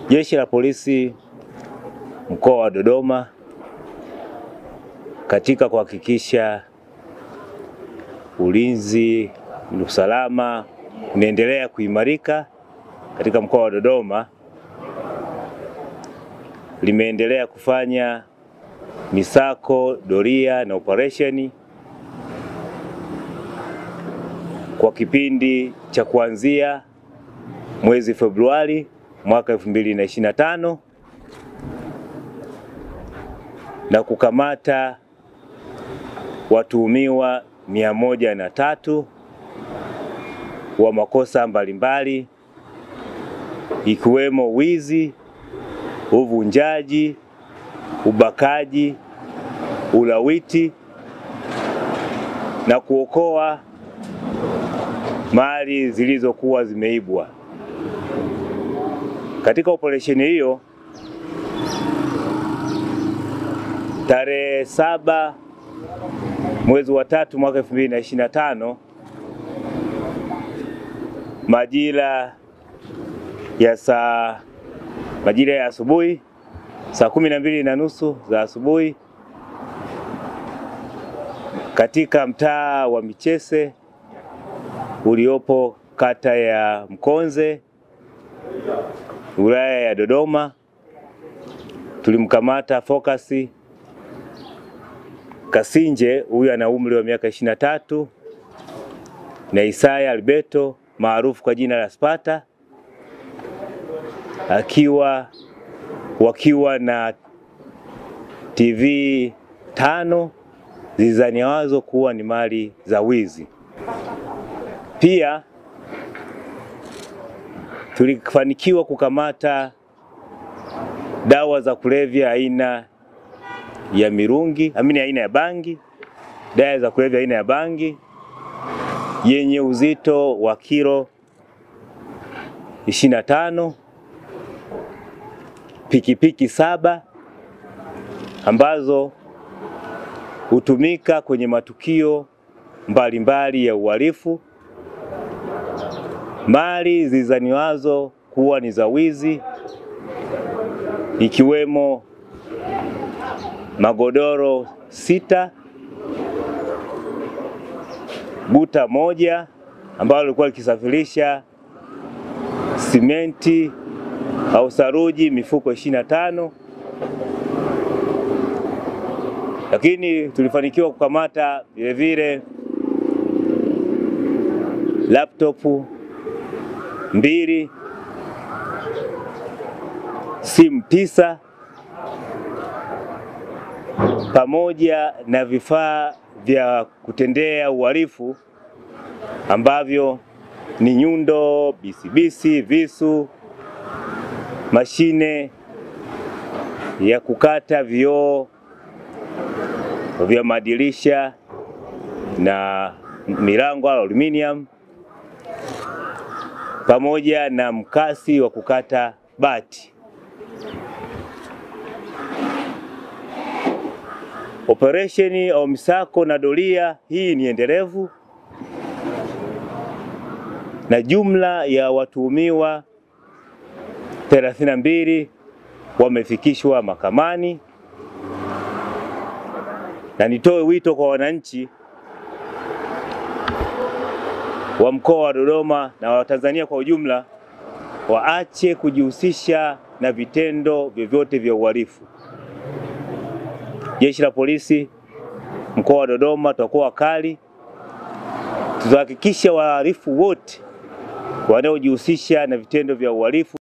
Jeshi la Polisi mkoa wa Dodoma katika kuhakikisha ulinzi na usalama unaendelea kuimarika katika mkoa wa Dodoma, limeendelea kufanya misako, doria na operesheni kwa kipindi cha kuanzia mwezi Februari mwaka 2025 na kukamata watuhumiwa 103 wa makosa mbalimbali ikiwemo wizi, uvunjaji, ubakaji, ulawiti na kuokoa mali zilizokuwa zimeibwa. Katika operesheni hiyo, tarehe 7 mwezi wa 3 mwaka 2025 majira ya asubuhi saa 12:30 za asubuhi katika mtaa wa Michese uliopo kata ya Mkonze wilaya ya Dodoma, tulimkamata Focus Kasinje, huyu ana umri wa miaka 23, na Isaya Alberto maarufu kwa jina la Spata, wakiwa na TV 5 zilizaniwazo kuwa ni mali za wizi. Pia tulifanikiwa kukamata dawa za kulevya aina ya mirungi, aina ya bangi, dawa za kulevya aina ya bangi yenye uzito wa kilo 25, pikipiki 7 ambazo hutumika kwenye matukio mbalimbali ya uhalifu, mali zilizaniwazo kuwa ni za wizi ikiwemo magodoro 6, guta 1 ambalo lilikuwa likisafirisha simenti au saruji mifuko 25, lakini tulifanikiwa kukamata vile laptop 2, simu 9 pamoja na vifaa vya kutendea uhalifu ambavyo ni nyundo, bisibisi, visu, mashine ya kukata vioo vya madirisha na milango ya aluminium, pamoja na mkasi wa kukata bati. Operesheni au misako na doria hii ni endelevu, na jumla ya watuhumiwa 32 wamefikishwa mahakamani, na nitoe wito kwa wananchi wa mkoa wa Dodoma na wa Tanzania kwa ujumla waache kujihusisha na vitendo vyovyote vya uhalifu. Jeshi la Polisi mkoa wa Dodoma tutakuwa wakali, tutahakikisha wahalifu wote wanaojihusisha na vitendo vya uhalifu